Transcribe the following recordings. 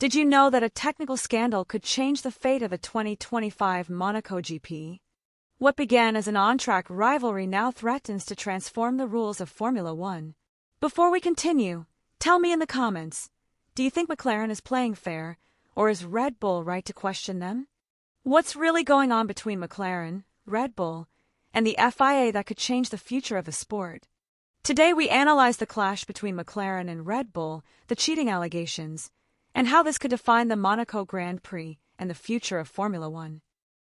Did you know that a technical scandal could change the fate of the 2025 Monaco GP? What began as an on-track rivalry now threatens to transform the rules of Formula One. Before we continue, tell me in the comments, do you think McLaren is playing fair, or is Red Bull right to question them? What's really going on between McLaren, Red Bull, and the FIA that could change the future of the sport? Today we analyze the clash between McLaren and Red Bull, the cheating allegations, and how this could define the Monaco Grand Prix and the future of Formula One.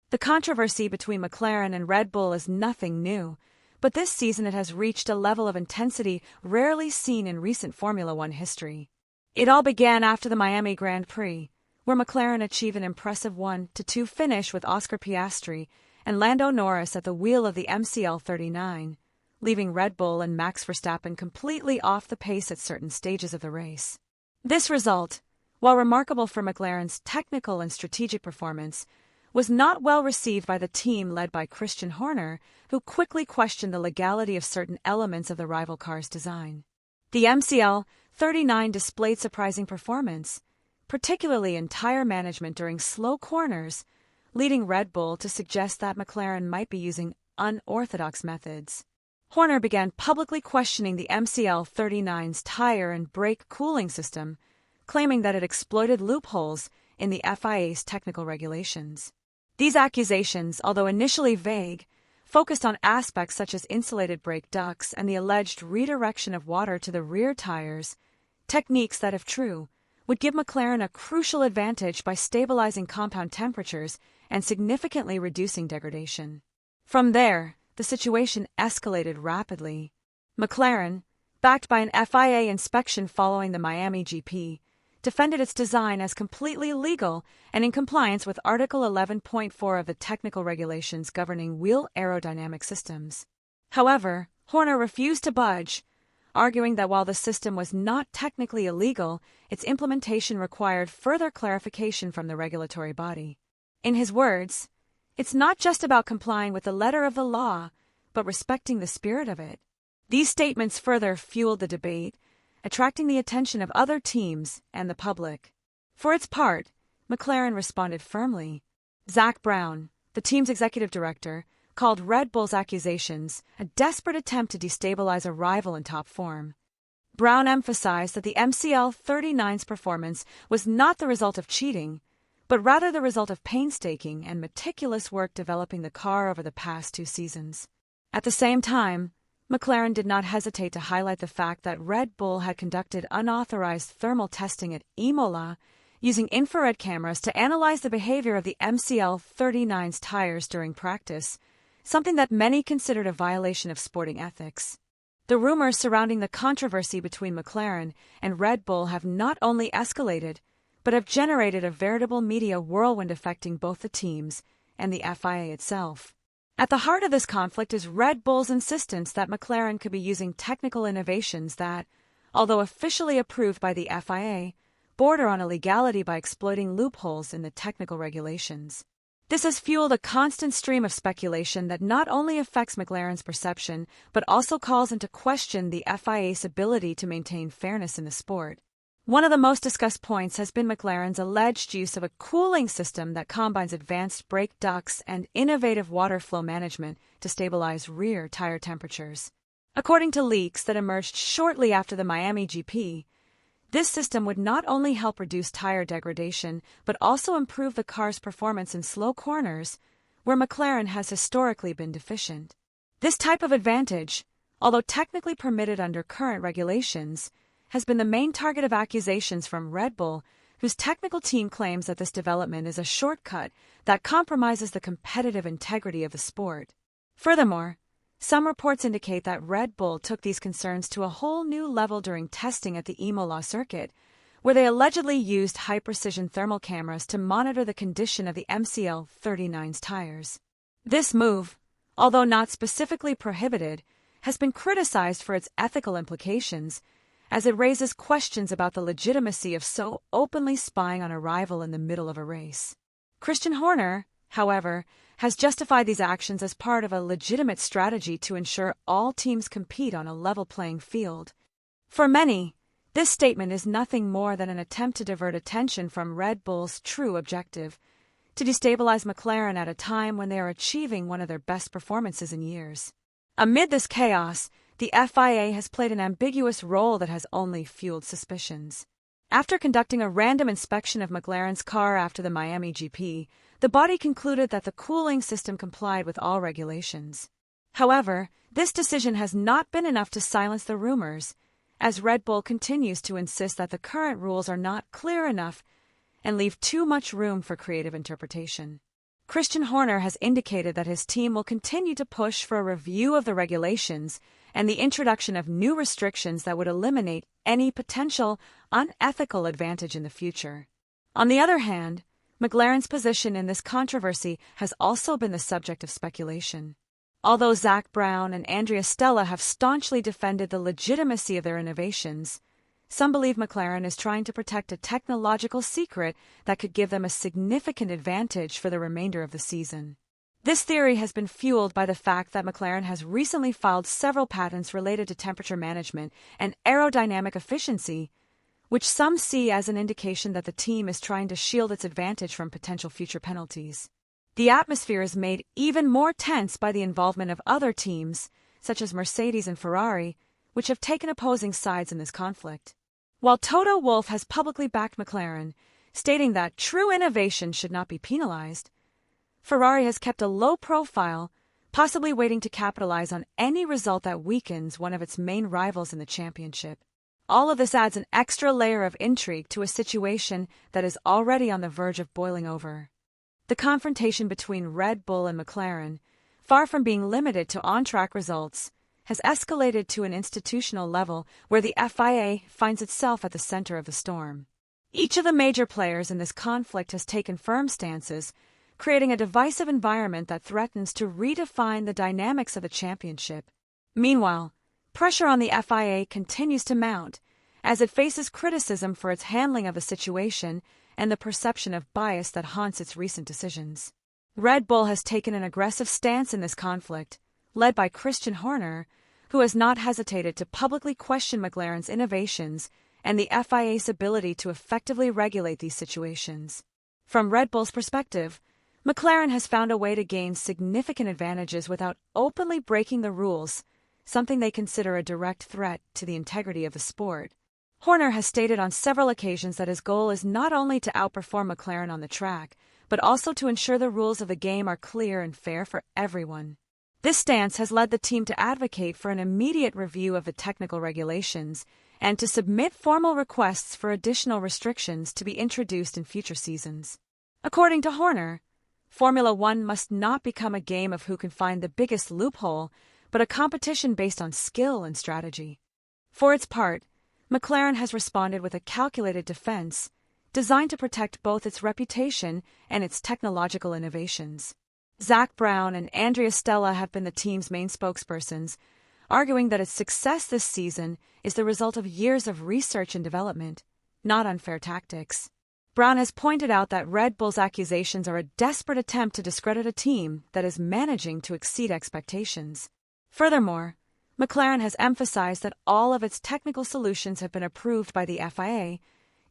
The controversy between McLaren and Red Bull is nothing new, but this season it has reached a level of intensity rarely seen in recent Formula One history. It all began after the Miami Grand Prix, where McLaren achieved an impressive 1-2 finish with Oscar Piastri and Lando Norris at the wheel of the MCL 39, leaving Red Bull and Max Verstappen completely off the pace at certain stages of the race. This result, while remarkable for McLaren's technical and strategic performance, was not well received by the team led by Christian Horner, who quickly questioned the legality of certain elements of the rival car's design. The MCL 39 displayed surprising performance, particularly in tire management during slow corners, leading Red Bull to suggest that McLaren might be using unorthodox methods. Horner began publicly questioning the MCL 39's tire and brake cooling system, claiming that it exploited loopholes in the FIA's technical regulations. These accusations, although initially vague, focused on aspects such as insulated brake ducts and the alleged redirection of water to the rear tires, techniques that, if true, would give McLaren a crucial advantage by stabilizing compound temperatures and significantly reducing degradation. From there, the situation escalated rapidly. McLaren, backed by an FIA inspection following the Miami GP, defended its design as completely legal and in compliance with Article 11.4 of the technical regulations governing wheel aerodynamic systems. However, Horner refused to budge, arguing that while the system was not technically illegal, its implementation required further clarification from the regulatory body. In his words, "It's not just about complying with the letter of the law, but respecting the spirit of it." These statements further fueled the debate, attracting the attention of other teams and the public. For its part, McLaren responded firmly. Zak Brown, the team's executive director, called Red Bull's accusations a desperate attempt to destabilize a rival in top form. Brown emphasized that the MCL 39's performance was not the result of cheating, but rather the result of painstaking and meticulous work developing the car over the past 2 seasons. At the same time, McLaren did not hesitate to highlight the fact that Red Bull had conducted unauthorized thermal testing at Imola using infrared cameras to analyze the behavior of the MCL 39's tires during practice, something that many considered a violation of sporting ethics. The rumors surrounding the controversy between McLaren and Red Bull have not only escalated, but have generated a veritable media whirlwind affecting both the teams and the FIA itself. At the heart of this conflict is Red Bull's insistence that McLaren could be using technical innovations that, although officially approved by the FIA, border on illegality by exploiting loopholes in the technical regulations. This has fueled a constant stream of speculation that not only affects McLaren's perception, but also calls into question the FIA's ability to maintain fairness in the sport. One of the most discussed points has been McLaren's alleged use of a cooling system that combines advanced brake ducts and innovative water flow management to stabilize rear tire temperatures. According to leaks that emerged shortly after the Miami GP, this system would not only help reduce tire degradation, but also improve the car's performance in slow corners, where McLaren has historically been deficient. This type of advantage, although technically permitted under current regulations, has been the main target of accusations from Red Bull, whose technical team claims that this development is a shortcut that compromises the competitive integrity of the sport. Furthermore, some reports indicate that Red Bull took these concerns to a whole new level during testing at the Imola circuit, where they allegedly used high-precision thermal cameras to monitor the condition of the MCL 39's tires. This move, although not specifically prohibited, has been criticized for its ethical implications, as it raises questions about the legitimacy of so openly spying on a rival in the middle of a race. Christian Horner, however, has justified these actions as part of a legitimate strategy to ensure all teams compete on a level playing field. For many, This statement is nothing more than an attempt to divert attention from Red Bull's true objective, to destabilize McLaren at a time when they are achieving one of their best performances in years. Amid this chaos, the FIA has played an ambiguous role that has only fueled suspicions. After conducting a random inspection of McLaren's car after the Miami GP, the body concluded that the cooling system complied with all regulations. However, this decision has not been enough to silence the rumors, as Red Bull continues to insist that the current rules are not clear enough and leave too much room for creative interpretation. Christian Horner has indicated that his team will continue to push for a review of the regulations and the introduction of new restrictions that would eliminate any potential unethical advantage in the future. On the other hand, McLaren's position in this controversy has also been the subject of speculation. Although Zak Brown and Andrea Stella have staunchly defended the legitimacy of their innovations, some believe McLaren is trying to protect a technological secret that could give them a significant advantage for the remainder of the season. This theory has been fueled by the fact that McLaren has recently filed several patents related to temperature management and aerodynamic efficiency, which some see as an indication that the team is trying to shield its advantage from potential future penalties. The atmosphere is made even more tense by the involvement of other teams, such as Mercedes and Ferrari, which have taken opposing sides in this conflict. While Toto Wolff has publicly backed McLaren, stating that true innovation should not be penalized, Ferrari has kept a low profile, possibly waiting to capitalize on any result that weakens one of its main rivals in the championship. All of this adds an extra layer of intrigue to a situation that is already on the verge of boiling over. The confrontation between Red Bull and McLaren, far from being limited to on-track results, has escalated to an institutional level where the FIA finds itself at the center of the storm. Each of the major players in this conflict has taken firm stances, creating a divisive environment that threatens to redefine the dynamics of the championship. Meanwhile, pressure on the FIA continues to mount, as it faces criticism for its handling of the situation and the perception of bias that haunts its recent decisions. Red Bull has taken an aggressive stance in this conflict, led by Christian Horner, who has not hesitated to publicly question McLaren's innovations and the FIA's ability to effectively regulate these situations. From Red Bull's perspective, McLaren has found a way to gain significant advantages without openly breaking the rules, something they consider a direct threat to the integrity of the sport. Horner has stated on several occasions that his goal is not only to outperform McLaren on the track, but also to ensure the rules of the game are clear and fair for everyone. This stance has led the team to advocate for an immediate review of the technical regulations and to submit formal requests for additional restrictions to be introduced in future seasons. According to Horner, Formula One must not become a game of who can find the biggest loophole, but a competition based on skill and strategy. For its part, McLaren has responded with a calculated defense, designed to protect both its reputation and its technological innovations. Zak Brown and Andrea Stella have been the team's main spokespersons, arguing that its success this season is the result of years of research and development, not unfair tactics. Brown has pointed out that Red Bull's accusations are a desperate attempt to discredit a team that is managing to exceed expectations. Furthermore, McLaren has emphasized that all of its technical solutions have been approved by the FIA,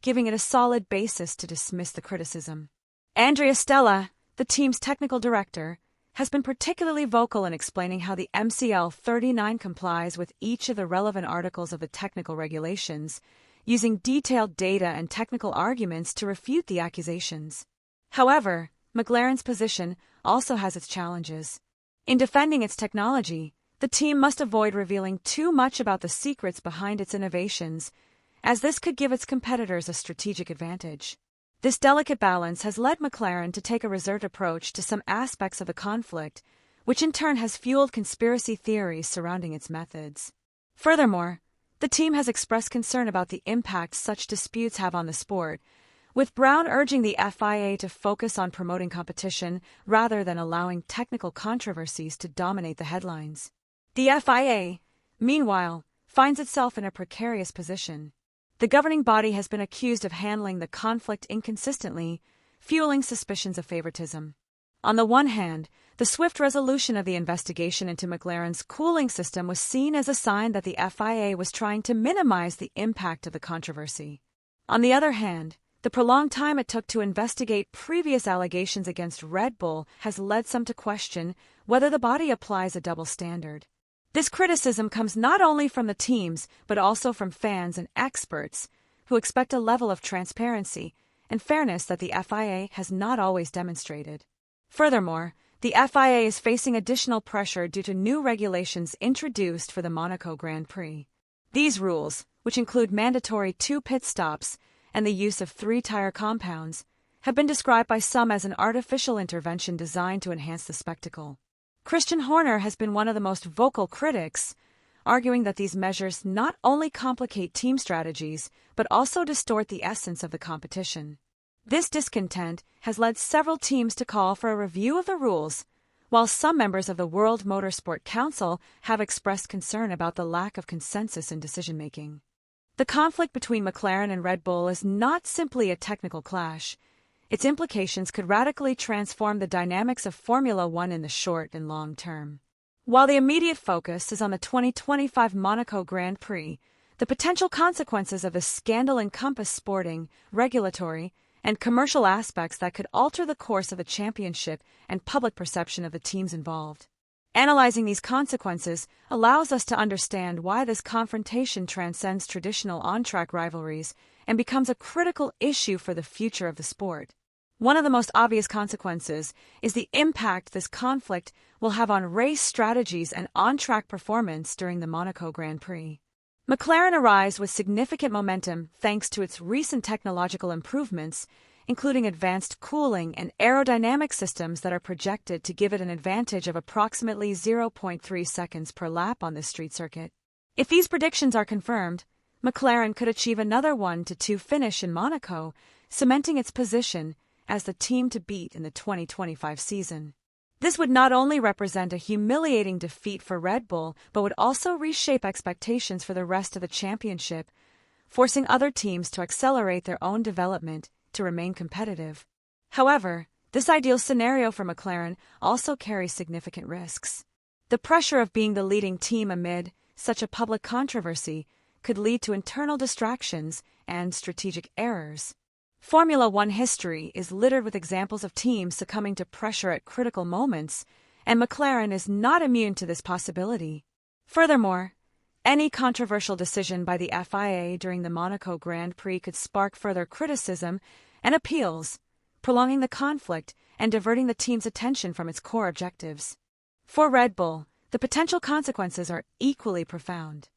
giving it a solid basis to dismiss the criticism. Andrea Stella, the team's technical director, has been particularly vocal in explaining how the MCL 39 complies with each of the relevant articles of the technical regulations, using detailed data and technical arguments to refute the accusations. However, McLaren's position also has its challenges. In defending its technology, the team must avoid revealing too much about the secrets behind its innovations, as this could give its competitors a strategic advantage. This delicate balance has led McLaren to take a reserved approach to some aspects of the conflict, which in turn has fueled conspiracy theories surrounding its methods. Furthermore, the team has expressed concern about the impact such disputes have on the sport, with Brown urging the FIA to focus on promoting competition rather than allowing technical controversies to dominate the headlines. The FIA, meanwhile, finds itself in a precarious position. The governing body has been accused of handling the conflict inconsistently, fueling suspicions of favoritism. On the one hand, the swift resolution of the investigation into McLaren's cooling system was seen as a sign that the FIA was trying to minimize the impact of the controversy. On the other hand, the prolonged time it took to investigate previous allegations against Red Bull has led some to question whether the body applies a double standard. This criticism comes not only from the teams but also from fans and experts who expect a level of transparency and fairness that the FIA has not always demonstrated. Furthermore, the FIA is facing additional pressure due to new regulations introduced for the Monaco Grand Prix. These rules, which include mandatory 2 pit stops and the use of 3 tire compounds, have been described by some as an artificial intervention designed to enhance the spectacle. Christian Horner has been one of the most vocal critics, arguing that these measures not only complicate team strategies but also distort the essence of the competition. This discontent has led several teams to call for a review of the rules, while some members of the World Motorsport Council have expressed concern about the lack of consensus in decision-making. The conflict between McLaren and Red Bull is not simply a technical clash. Its implications could radically transform the dynamics of Formula One in the short and long term. While the immediate focus is on the 2025 Monaco Grand Prix, the potential consequences of the scandal encompass sporting, regulatory, and commercial aspects that could alter the course of the championship and public perception of the teams involved. Analyzing these consequences allows us to understand why this confrontation transcends traditional on-track rivalries and becomes a critical issue for the future of the sport. One of the most obvious consequences is the impact this conflict will have on race strategies and on-track performance during the Monaco Grand Prix. McLaren arrives with significant momentum thanks to its recent technological improvements, including advanced cooling and aerodynamic systems that are projected to give it an advantage of approximately 0.3 seconds per lap on this street circuit. If these predictions are confirmed, McLaren could achieve another 1-2 finish in Monaco, cementing its position as the team to beat in the 2025 season. This would not only represent a humiliating defeat for Red Bull, but would also reshape expectations for the rest of the championship, forcing other teams to accelerate their own development to remain competitive. However, this ideal scenario for McLaren also carries significant risks. The pressure of being the leading team amid such a public controversy could lead to internal distractions and strategic errors. Formula One history is littered with examples of teams succumbing to pressure at critical moments, and McLaren is not immune to this possibility. Furthermore, any controversial decision by the FIA during the Monaco Grand Prix could spark further criticism and appeals, prolonging the conflict and diverting the team's attention from its core objectives. For Red Bull, the potential consequences are equally profound.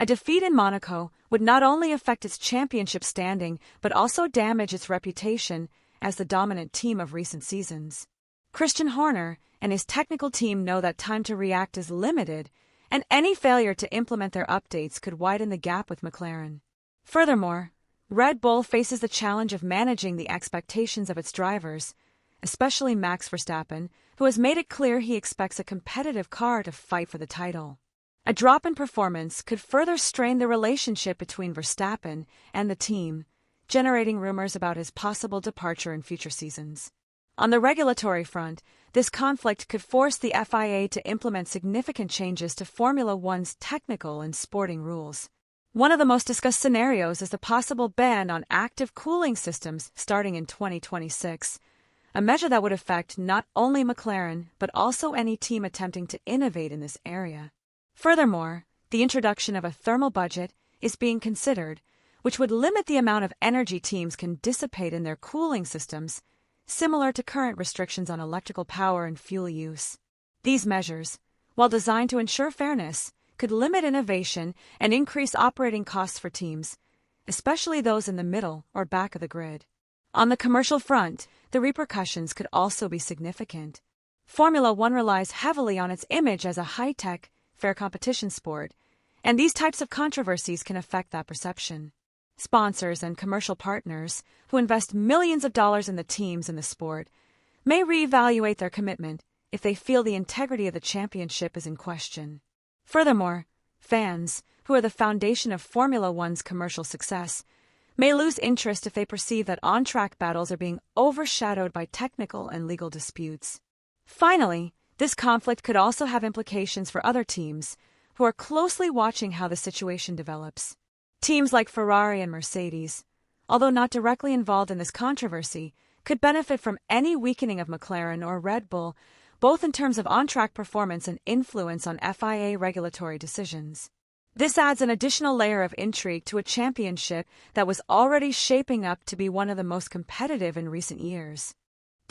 A defeat in Monaco would not only affect its championship standing but also damage its reputation as the dominant team of recent seasons. Christian Horner and his technical team know that time to react is limited, and any failure to implement their updates could widen the gap with McLaren. Furthermore, Red Bull faces the challenge of managing the expectations of its drivers, especially Max Verstappen, who has made it clear he expects a competitive car to fight for the title. A drop in performance could further strain the relationship between Verstappen and the team, generating rumors about his possible departure in future seasons. On the regulatory front, this conflict could force the FIA to implement significant changes to Formula One's technical and sporting rules. One of the most discussed scenarios is the possible ban on active cooling systems starting in 2026, a measure that would affect not only McLaren but also any team attempting to innovate in this area. Furthermore, the introduction of a thermal budget is being considered, which would limit the amount of energy teams can dissipate in their cooling systems, similar to current restrictions on electrical power and fuel use. These measures, while designed to ensure fairness, could limit innovation and increase operating costs for teams, especially those in the middle or back of the grid. On the commercial front, the repercussions could also be significant. Formula One relies heavily on its image as a high-tech, fair competition sport, and these types of controversies can affect that perception. Sponsors and commercial partners, who invest millions of dollars in the teams in the sport, may reevaluate their commitment if they feel the integrity of the championship is in question. Furthermore, fans, who are the foundation of Formula One's commercial success, may lose interest if they perceive that on-track battles are being overshadowed by technical and legal disputes. Finally, this conflict could also have implications for other teams who are closely watching how the situation develops. Teams like Ferrari and Mercedes, although not directly involved in this controversy, could benefit from any weakening of McLaren or Red Bull, both in terms of on-track performance and influence on FIA regulatory decisions. This adds an additional layer of intrigue to a championship that was already shaping up to be one of the most competitive in recent years.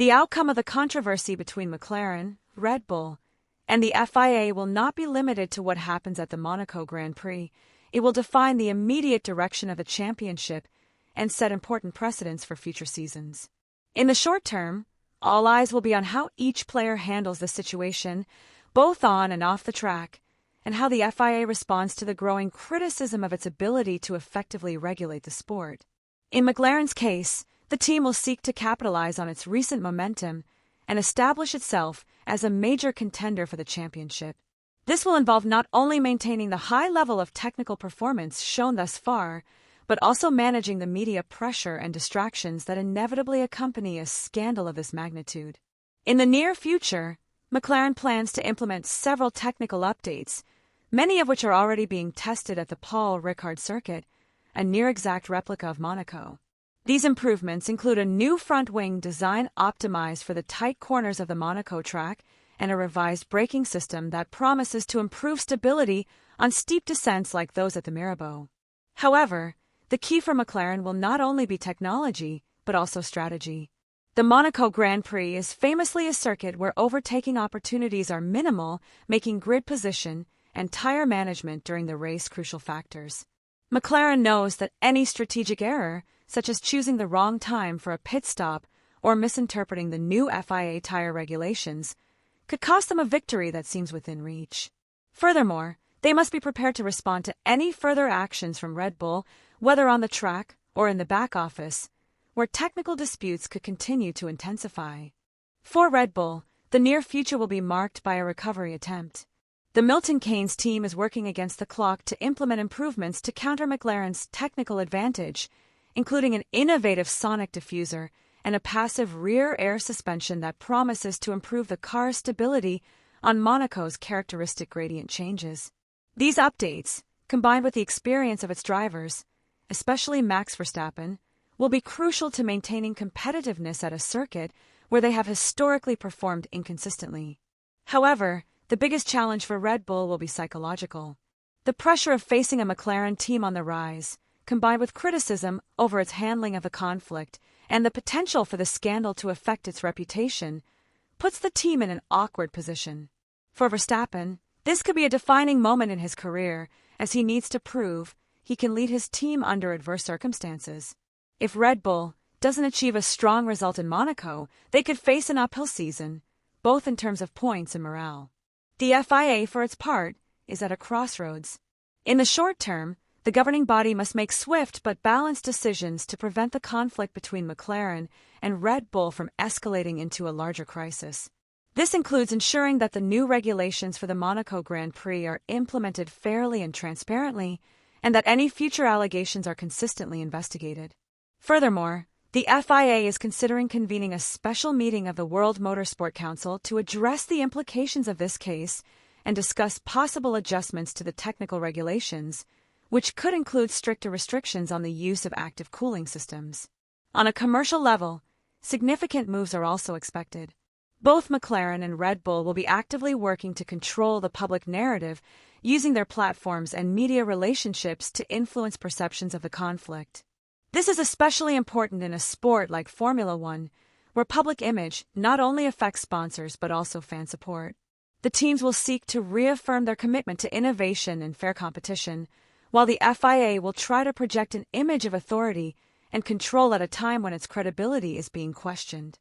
The outcome of the controversy between McLaren, Red Bull, and the FIA will not be limited to what happens at the Monaco Grand Prix. It will define the immediate direction of the championship and set important precedents for future seasons. In the short term, all eyes will be on how each player handles the situation, both on and off the track, and how the FIA responds to the growing criticism of its ability to effectively regulate the sport. In McLaren's case, the team will seek to capitalize on its recent momentum and establish itself as a major contender for the championship. This will involve not only maintaining the high level of technical performance shown thus far, but also managing the media pressure and distractions that inevitably accompany a scandal of this magnitude. In the near future, McLaren plans to implement several technical updates, many of which are already being tested at the Paul Ricard circuit, a near-exact replica of Monaco. These improvements include a new front wing design optimized for the tight corners of the Monaco track and a revised braking system that promises to improve stability on steep descents like those at the Mirabeau. However, the key for McLaren will not only be technology, but also strategy. The Monaco Grand Prix is famously a circuit where overtaking opportunities are minimal, making grid position and tire management during the race crucial factors. McLaren knows that any strategic error, such as choosing the wrong time for a pit stop or misinterpreting the new FIA tire regulations, could cost them a victory that seems within reach. Furthermore, they must be prepared to respond to any further actions from Red Bull, whether on the track or in the back office, where technical disputes could continue to intensify. For Red Bull, the near future will be marked by a recovery attempt. The Milton Keynes team is working against the clock to implement improvements to counter McLaren's technical advantage, including an innovative sonic diffuser and a passive rear air suspension that promises to improve the car's stability on Monaco's characteristic gradient changes. These updates, combined with the experience of its drivers, especially Max Verstappen, will be crucial to maintaining competitiveness at a circuit where they have historically performed inconsistently. However, the biggest challenge for Red Bull will be psychological. The pressure of facing a McLaren team on the rise, combined with criticism over its handling of the conflict and the potential for the scandal to affect its reputation, puts the team in an awkward position. For Verstappen, this could be a defining moment in his career, as he needs to prove he can lead his team under adverse circumstances. If Red Bull doesn't achieve a strong result in Monaco, they could face an uphill season, both in terms of points and morale. The FIA, for its part, is at a crossroads. In the short term, the governing body must make swift but balanced decisions to prevent the conflict between McLaren and Red Bull from escalating into a larger crisis. This includes ensuring that the new regulations for the Monaco Grand Prix are implemented fairly and transparently, and that any future allegations are consistently investigated. Furthermore, the FIA is considering convening a special meeting of the World Motorsport Council to address the implications of this case and discuss possible adjustments to the technical regulations, which could include stricter restrictions on the use of active cooling systems. On a commercial level, significant moves are also expected. Both McLaren and Red Bull will be actively working to control the public narrative, using their platforms and media relationships to influence perceptions of the conflict. This is especially important in a sport like Formula One, where public image not only affects sponsors but also fan support. The teams will seek to reaffirm their commitment to innovation and fair competition, while the FIA will try to project an image of authority and control at a time when its credibility is being questioned.